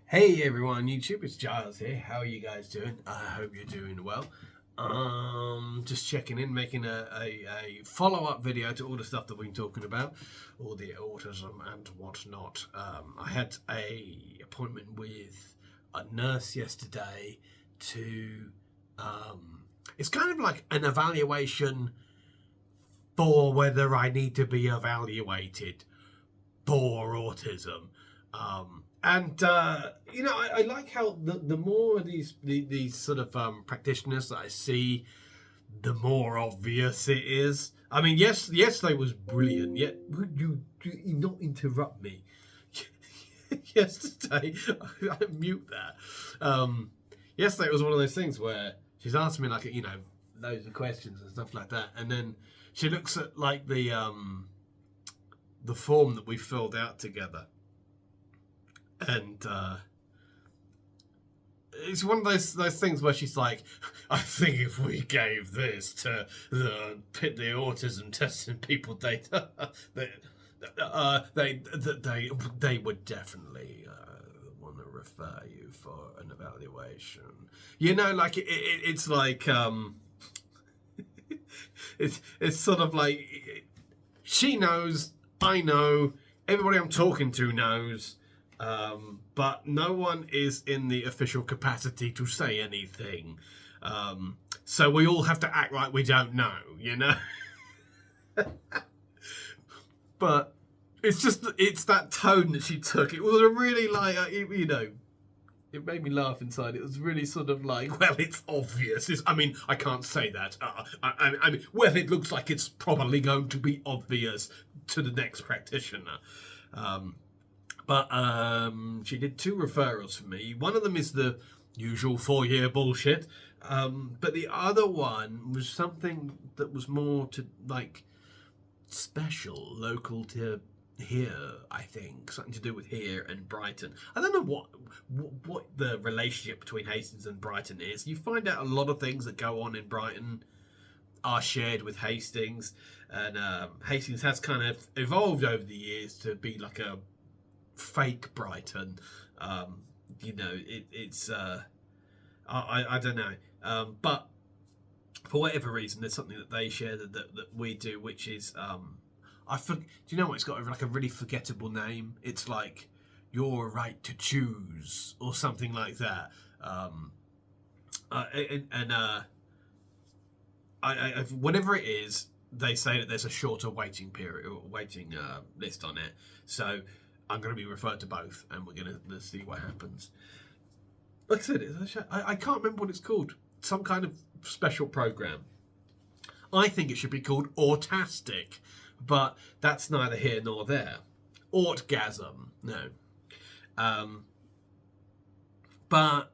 Hey everyone on YouTube, it's Giles here. How are you guys doing? I hope you're doing well. Just checking in, making a follow-up video to all the stuff that we've been talking about, all the autism and whatnot. I had a appointment with a nurse yesterday to, it's kind of like an evaluation for whether I need to be evaluated for autism. I like how the more these sort of practitioners that I see, the more obvious it is. I mean, yesterday was brilliant. Yet would you not interrupt me? Yesterday, I mute that. Yesterday was one of those things where she's asked me like loads of questions and stuff like that, and then she looks at like the form that we filled out together. And it's one of those things where she's like, I think if we gave this to the autism testing people data, they would definitely want to refer you for an evaluation. Like it's like it's sort of like she knows, I know, everybody I'm talking to knows. But no one is in the official capacity to say anything. So we all have to act like we don't know, But it's that tone that she took. It was a really it made me laugh inside. It was really sort of like, well, it's obvious. I can't say that. Well, it looks like it's probably going to be obvious to the next practitioner. But she did 2 referrals for me. One of them is the usual 4-year bullshit. But the other one was something that was more to like special, local to here, I think. Something to do with here and Brighton. I don't know what the relationship between Hastings and Brighton is. You find out a lot of things that go on in Brighton are shared with Hastings. And Hastings has kind of evolved over the years to be like a fake Brighton. I don't know, but for whatever reason there's something that they share that we do, which is do you know what, it's got like a really forgettable name. It's like your right to choose or something like that. Whatever it is, they say that there's a shorter waiting period or waiting list on it, so I'm going to be referred to both, and we're going to see what happens. Like I said, I can't remember what it's called. Some kind of special program. I think it should be called Autastic, but that's neither here nor there. Ortgasm, no. But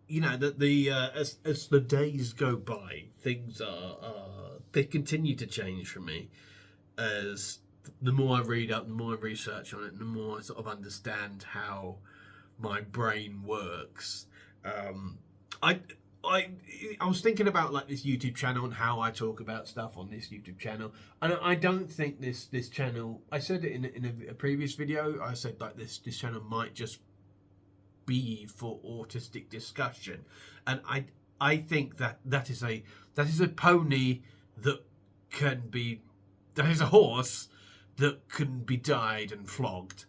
as the days go by, things they continue to change for me as the more I read up, the more I research on it, the more I sort of understand how my brain works. I was thinking about like this YouTube channel and how I talk about stuff on this YouTube channel, and I don't think this channel. I said it in a previous video. I said like this channel might just be for autistic discussion, and I think that is a pony that is a horse that can be dyed and flogged.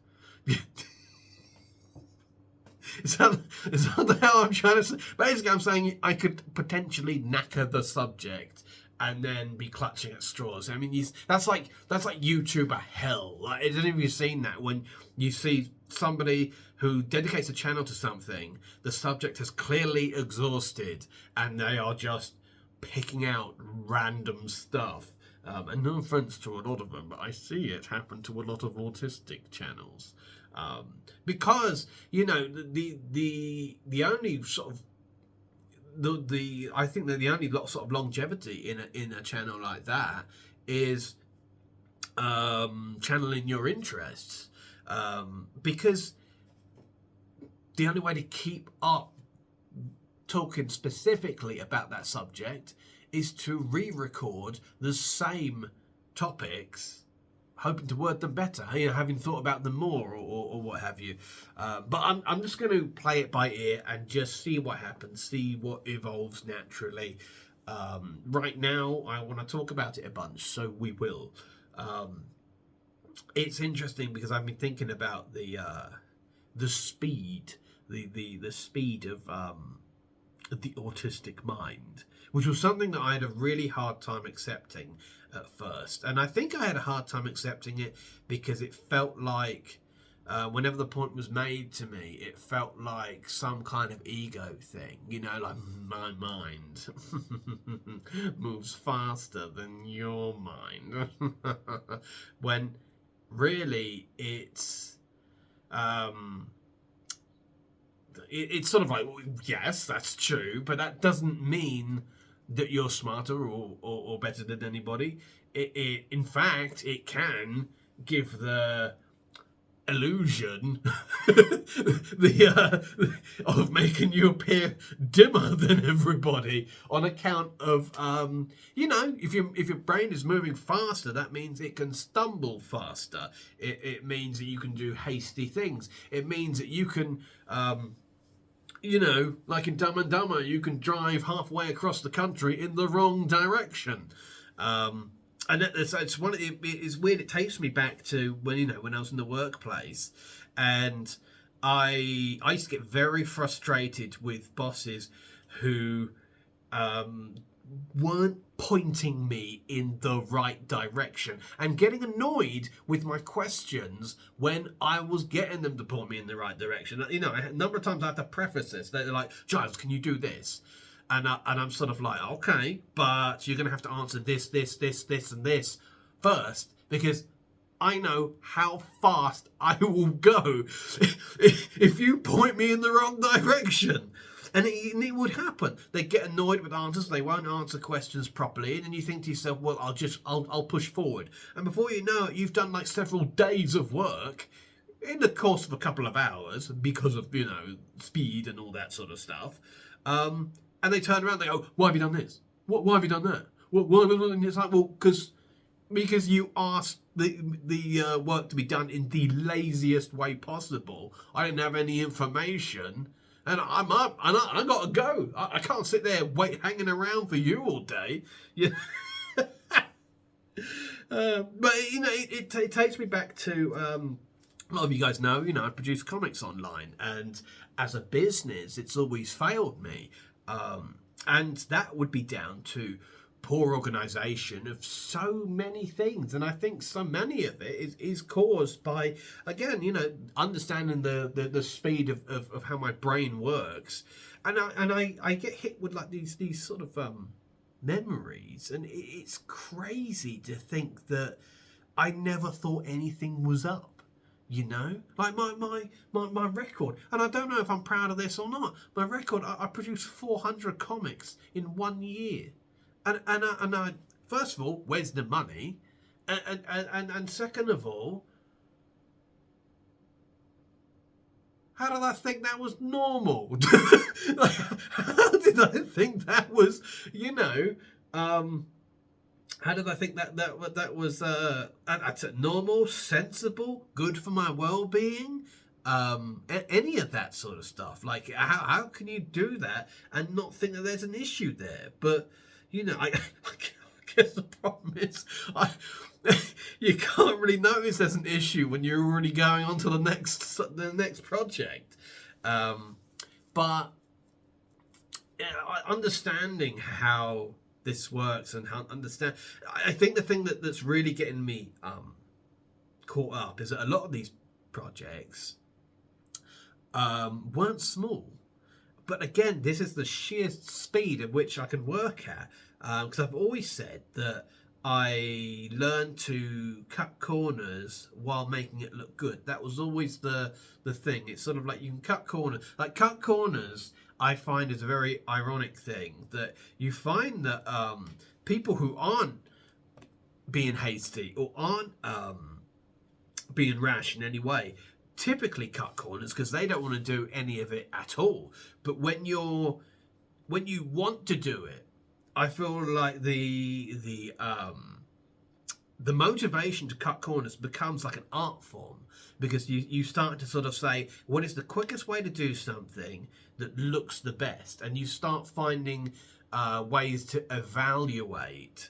Is that how I'm trying to say? Basically, I'm saying I could potentially knacker the subject and then be clutching at straws. I mean, that's like YouTuber hell. Like, have you seen that? When you see somebody who dedicates a channel to something, the subject has clearly exhausted, and they are just picking out random stuff. And no offense to a lot of them, but I see it happen to a lot of autistic channels. Because the only sort of I think that the only sort of longevity in a channel like that is channeling your interests, because the only way to keep up talking specifically about that subject is to re-record the same topics hoping to word them better, having thought about them more or what have you. But I'm just going to play it by ear and just see what happens, see what evolves naturally. Right now, I want to talk about it a bunch, so we will. It's interesting because I've been thinking about the speed, the speed of the autistic mind, which was something that I had a really hard time accepting at first. And I think I had a hard time accepting it because it felt like, whenever the point was made to me, it felt like some kind of ego thing, like my mind moves faster than your mind. When really it's sort of like, well, yes, that's true, but that doesn't mean that you're smarter or better than anybody. In fact, it can give the illusion of making you appear dimmer than everybody on account of if your brain is moving faster, that means it can stumble faster. It means that you can do hasty things. It means that you can like in Dumb and Dumber, you can drive halfway across the country in the wrong direction. And it's one. It's weird. It takes me back to when I was in the workplace, and I used to get very frustrated with bosses who weren't pointing me in the right direction, and getting annoyed with my questions when I was getting them to point me in the right direction. A number of times I have to preface this. They're like, "Giles, can you do this?" And I'm sort of like, okay, but you're going to have to answer this, and this first, because I know how fast I will go if you point me in the wrong direction. And it would happen. They get annoyed with answers. They won't answer questions properly. And then you think to yourself, well, I'll push forward. And before you know it, you've done like several days of work in the course of a couple of hours because of, speed and all that sort of stuff. And they turn around and they go, why have you done this? Why have you done that? Why have you done that? And it's like, well, because you asked the work to be done in the laziest way possible. I didn't have any information. And I'm up, and I got to go. I can't sit there hanging around for you all day. Yeah. But, it takes me back to... a lot of you guys know, I produce comics online. And as a business, it's always failed me. And that would be down to poor organisation of so many things, and I think so many of it is caused by, again, understanding the speed of how my brain works, and I get hit with like these sort of memories, and it's crazy to think that I never thought anything was up. Like my record, and I don't know if I'm proud of this or not. My record, I produced 400 comics in 1 year, and I, first of all, where's the money, and second of all, how did I think that was normal? Like, how did I think that was, how did I think that was normal, sensible, good for my well-being? Any of that sort of stuff. Like, how can you do that and not think that there's an issue there? But, I guess the problem is you can't really notice there's an issue when you're already going on to the next project. But understanding how this works and how I think the thing that's really getting me caught up is that a lot of these projects weren't small, but again, this is the sheer speed at which I can work at, because I've always said that I learned to cut corners while making it look good. That was always the thing. It's sort of like you can cut corners. Like, cut corners, I find, is a very ironic thing, that you find that people who aren't being hasty or aren't being rash in any way typically cut corners because they don't want to do any of it at all. But when you want to do it, I feel like the the motivation to cut corners becomes like an art form, because you start to sort of say, what is the quickest way to do something that looks the best? And you start finding ways to evaluate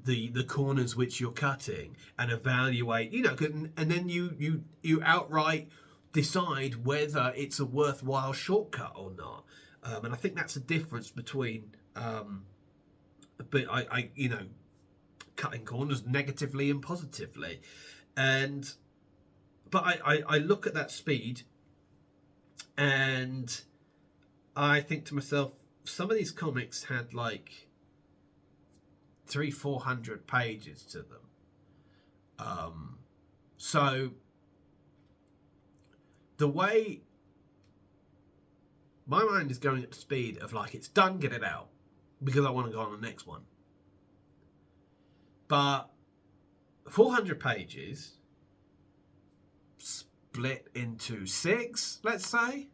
the corners which you're cutting, and evaluate, and then you outright decide whether it's a worthwhile shortcut or not. And I think that's the difference between cutting corners negatively and positively. But I look at that speed, and I think to myself, some of these comics had like 300-400 pages to them. So the way my mind is going at the speed of like, it's done, get it out, because I want to go on the next one. But 400 pages split into 6, let's say,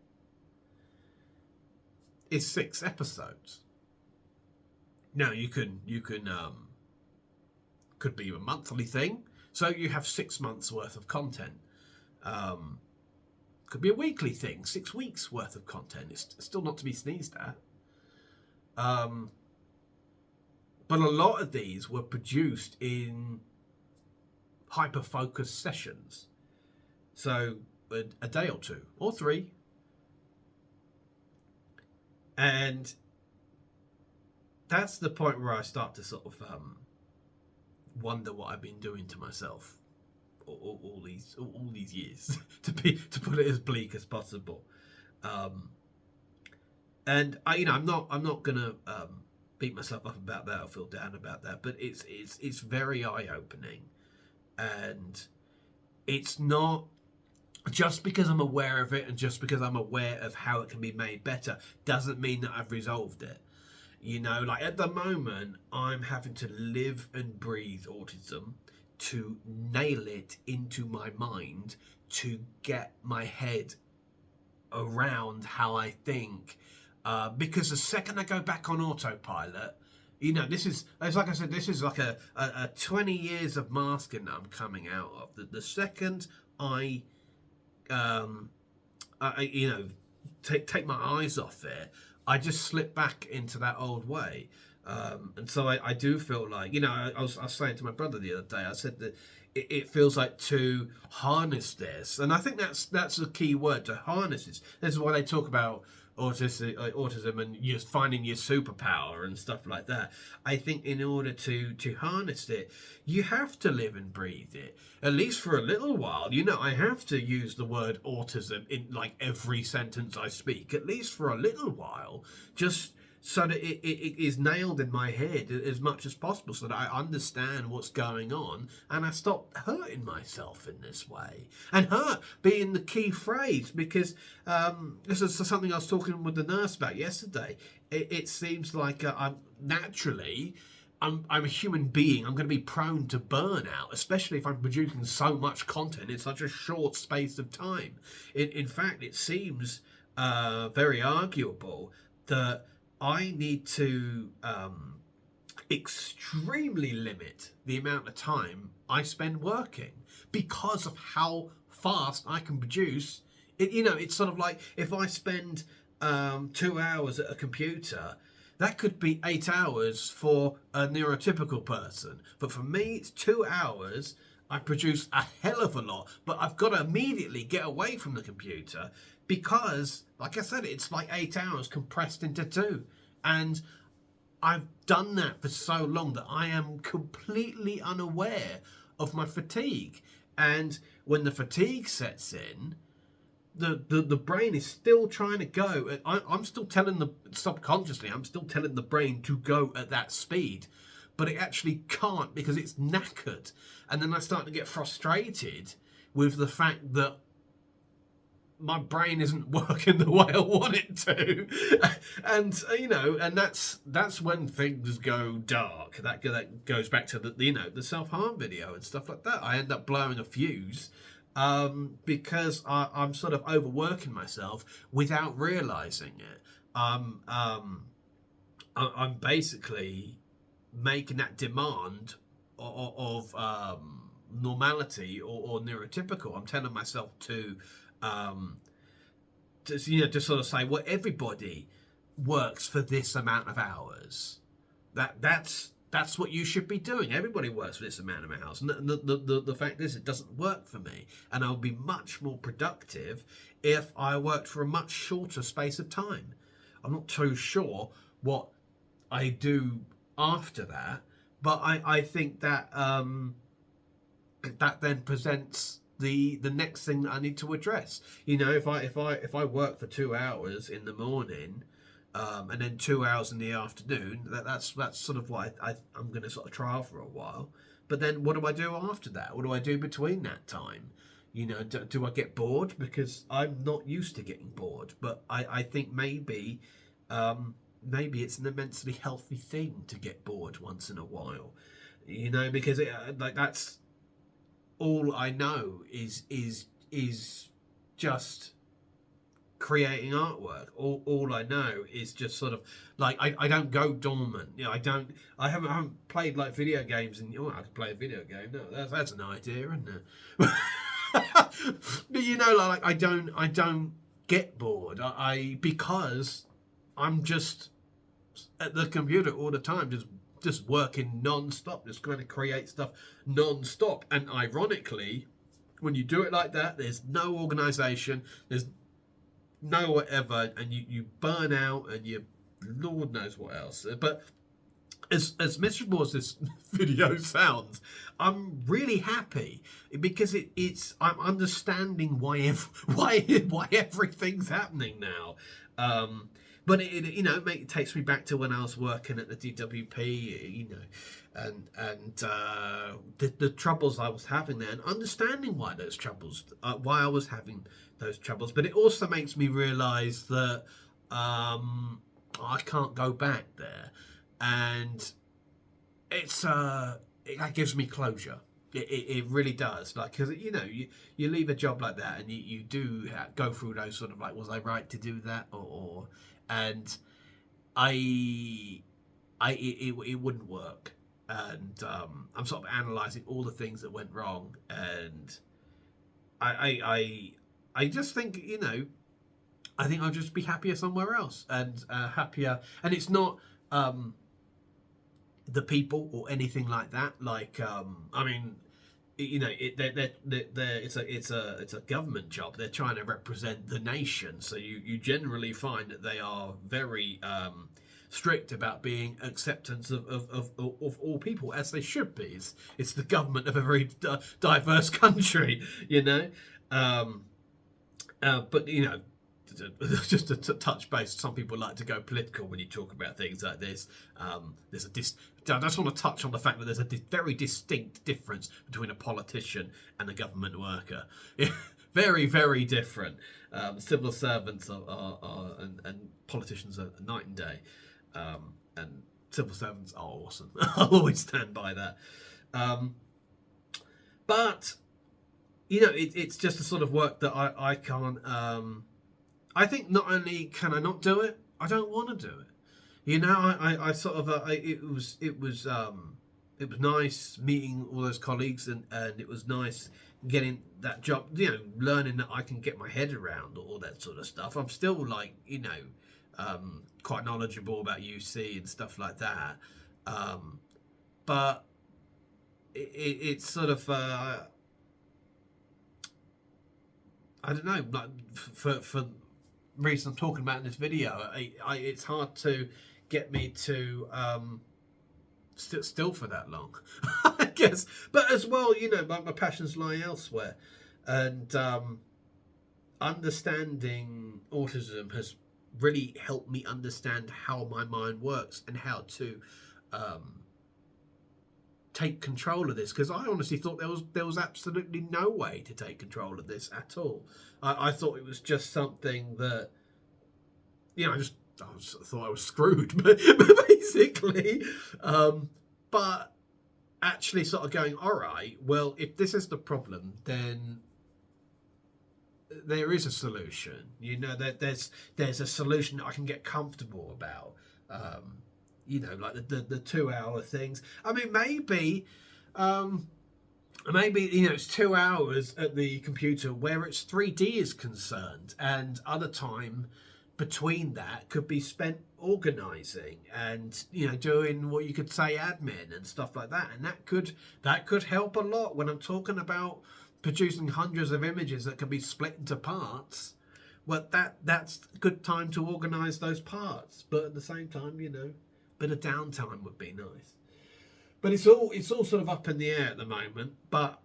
is 6 episodes. Now you can could be a monthly thing, so you have 6 months worth of content. Could be a weekly thing, 6 weeks worth of content. It's still not to be sneezed at. But a lot of these were produced in hyper-focused sessions. So a day or 2 or 3. And that's the point where I start to sort of wonder what I've been doing to myself all these years, to put it as bleak as possible. And I'm not gonna beat myself up about that or feel down about that, but it's very eye-opening. And it's not just because I'm aware of it, and just because I'm aware of how it can be made better, doesn't mean that I've resolved it. Like at the moment, I'm having to live and breathe autism, to nail it into my mind, to get my head around how I think. Because the second I go back on autopilot, it's like I said, this is like a 20 years of masking that I'm coming out of. The second I take my eyes off it, I just slip back into that old way. And so I do feel like, I was saying to my brother the other day, I said that it feels like to harness this, and I think that's a key word, to harness this. This is why they talk about autism and just finding your superpower and stuff like that. I think in order to harness it, you have to live and breathe it, at least for a little while. I have to use the word autism in like every sentence I speak, at least for a little while, just so that it is nailed in my head as much as possible, so that I understand what's going on and I stop hurting myself in this way. And hurt being the key phrase, because this is something I was talking with the nurse about yesterday. It seems like I'm a human being. I'm going to be prone to burnout, especially if I'm producing so much content in such a short space of time. In fact, it seems very arguable that I need to extremely limit the amount of time I spend working, because of how fast I can produce. It's sort of like, if I spend 2 hours at a computer, that could be 8 hours for a neurotypical person. But for me, it's 2 hours. I produce a hell of a lot, but I've got to immediately get away from the computer, because, like I said, it's like 8 hours compressed into 2. And I've done that for so long that I am completely unaware of my fatigue. And when the fatigue sets in, the brain is still trying to go. I'm still telling subconsciously, I'm still telling the brain to go at that speed, but it actually can't, because it's knackered. And then I start to get frustrated with the fact that my brain isn't working the way I want it to. And and that's when things go dark. That goes back to the self-harm video and stuff like that. I end up blowing a fuse because I'm sort of overworking myself without realizing it. I'm basically making that demand normality or neurotypical. I'm telling myself to just sort of say, well, everybody works for this amount of hours. That's what you should be doing. Everybody works for this amount of hours. And the fact is, it doesn't work for me. And I would be much more productive if I worked for a much shorter space of time. I'm not too sure what I do after that, but I think that that then presents the next thing that I need to address. You know, if I work for 2 hours in the morning, and then 2 hours in the afternoon, that's sort of what I'm going to sort of trial for a while. But then what do I do after that? What do I do between that time? You know, do I get bored? Because I'm not used to getting bored. But I think maybe it's an immensely healthy thing to get bored once in a while. You know, because that's all I know is just creating artwork. All I know is just sort of like I don't go dormant. You know, I haven't played like video games and I could play a video game. No, that's an idea, isn't it? But you know, like I don't get bored. Because I'm just at the computer all the time, just working non-stop, just going to create stuff non-stop. And ironically, when you do it like that, there's no organization, there's no whatever, and you burn out, and you Lord knows what else. But as miserable as this video sounds, I'm really happy because I'm understanding why everything's happening now. But it takes me back to when I was working at the DWP, you know, and the troubles I was having there, and understanding why I was having those troubles. But it also makes me realise that I can't go back there, and that gives me closure. It really does. Like, because you know, you leave a job like that, and you do go through those sort of like, was I right to do that, or and it wouldn't work. And I'm sort of analysing all the things that went wrong, and I just think, you know, I think I'll just be happier somewhere else, and happier. And it's not the people or anything like that. Like, I mean, you know, it's a government job. They're trying to represent the nation, so you generally find that they are very strict about being acceptance of all people, as they should be. It's the government of a very diverse country, you know. But you know, just to touch base, some people like to go political when you talk about things like this. I just want to touch on the fact that there's a very distinct difference between a politician and a government worker. Very, very different. Civil servants and politicians are night and day, and civil servants are awesome. I'll always stand by that. But you know, it's just the sort of work that I can't. I think not only can I not do it, I don't want to do it. You know, I sort of it was nice meeting all those colleagues, and it was nice getting that job. You know, learning that I can get my head around all that sort of stuff. I'm still like, you know, quite knowledgeable about UC and stuff like that. But it's sort of I don't know, like for reason I'm talking about in this video, it's hard to get me to sit still for that long, I guess. But as well, you know, my passions lie elsewhere, and understanding autism has really helped me understand how my mind works and how to take control of this, because I honestly thought there was absolutely no way to take control of this at all. I thought it was just something that, you know, I thought I was screwed, but basically, but actually sort of going, all right, well, if this is the problem, then there is a solution. You know, there's a solution that I can get comfortable about. You know, like the 2 hour things. I mean, maybe Maybe, you know, it's 2 hours at the computer where it's 3D is concerned, and other time between that could be spent organizing and, you know, doing what you could say admin and stuff like that. And that could help a lot when I'm talking about producing hundreds of images that can be split into parts. Well, that's a good time to organize those parts, but at the same time, you know, a bit of downtime would be nice. But it's all sort of up in the air at the moment, but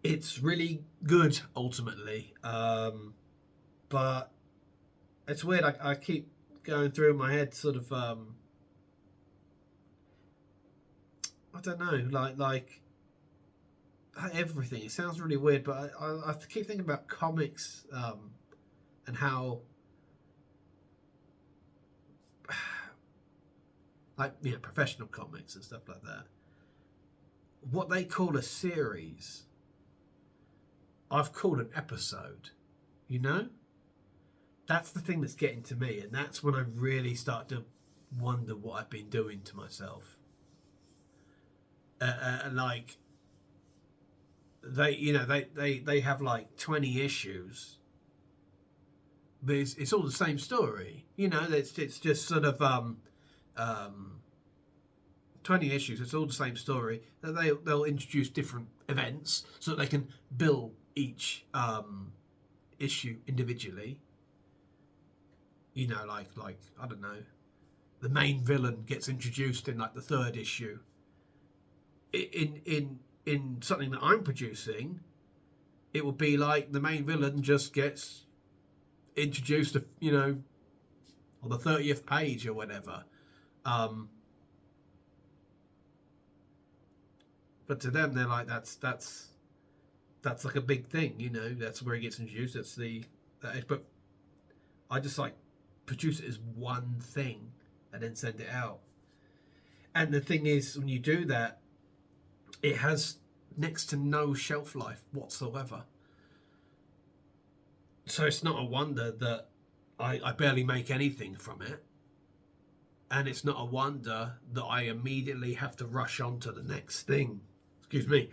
it's really good ultimately. But it's weird. I keep going through in my head, sort of. I don't know, like everything. It sounds really weird, but I keep thinking about comics and how, like, you know, professional comics and stuff like that. What they call a series, I've called an episode. You know, that's the thing that's getting to me, and that's when I really start to wonder what I've been doing to myself. Like, they have like 20 issues. But it's all the same story, you know. It's just sort of 20 issues. It's all the same story. They'll introduce different events so that they can bill each issue individually. You know, like I don't know, the main villain gets introduced in like the 3rd issue. In something that I'm producing, it would be like the main villain just gets introduced, you know, on the 30th page or whatever. But to them, they're like, that's like a big thing, you know. That's where it gets introduced. But I just like produce it as one thing and then send it out. And the thing is, when you do that, it has next to no shelf life whatsoever. So it's not a wonder that I barely make anything from it. And it's not a wonder that I immediately have to rush on to the next thing. Excuse me.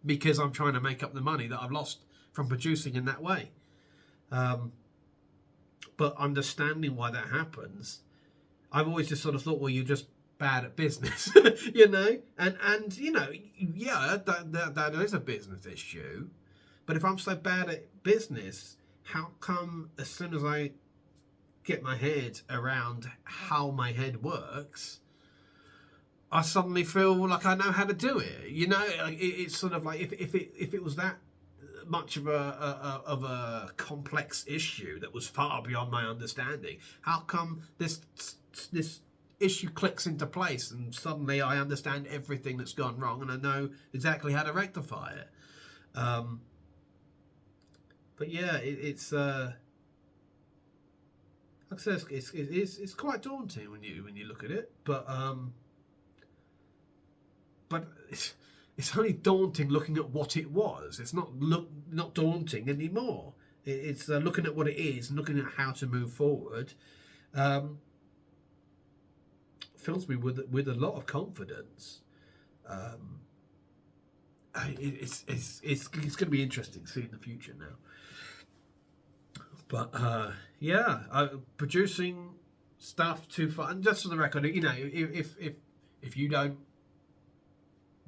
Because I'm trying to make up the money that I've lost from producing in that way. But understanding why that happens, I've always just sort of thought, well, you're just bad at business, you know? And you know, yeah, that is a business issue. But if I'm so bad at business, how come as soon as I get my head around how my head works, I suddenly feel like I know how to do it? You know, it's sort of like if it was that much of a complex issue that was far beyond my understanding, how come this issue clicks into place and suddenly I understand everything that's gone wrong and I know exactly how to rectify it? But yeah, it's like I said, it's quite daunting when you look at it, but it's only daunting looking at what it was. It's not daunting anymore. It's looking at what it is and looking at how to move forward. Fills me with a lot of confidence. It's going to be interesting seeing the future now. But yeah, producing stuff too far. And just for the record, you know, if you don't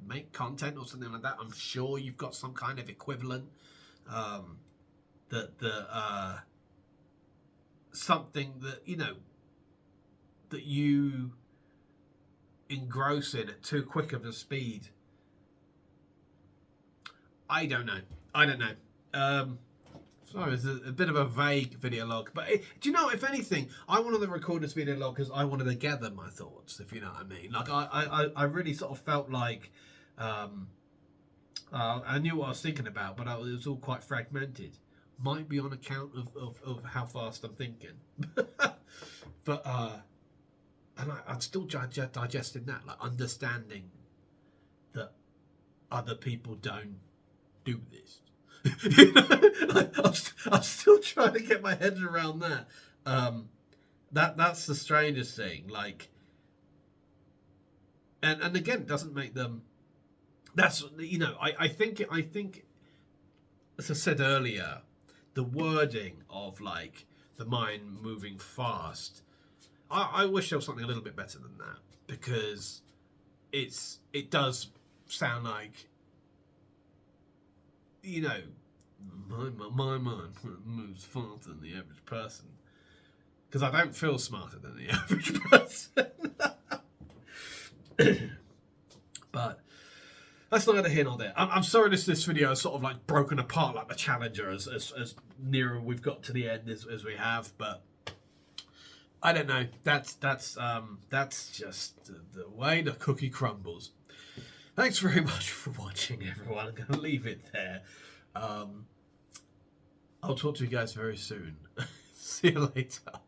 make content or something like that, I'm sure you've got some kind of equivalent that something that, you know, that you engross in at too quick of a speed. I don't know. Sorry, it's a bit of a vague video log, but do you know, if anything, I wanted to record this video log because I wanted to gather my thoughts, if you know what I mean. Like, I really sort of felt like I knew what I was thinking about, but it was all quite fragmented. Might be on account of how fast I'm thinking. But and I'm still digesting that, like understanding that other people don't do this. You know? I'm still trying to get my head around that. That's the strangest thing. Like, and again, it doesn't make them. That's, you know, I think as I said earlier, the wording of like the mind moving fast. I wish there was something a little bit better than that, because it does sound like, you know, my mind moves faster than the average person, because I don't feel smarter than the average person. But that's neither here nor there. I'm sorry this video is sort of like broken apart like the Challenger as nearer we've got to the end as we have, but I don't know. That's just the way the cookie crumbles. Thanks very much for watching, everyone. I'm going to leave it there. I'll talk to you guys very soon. See you later.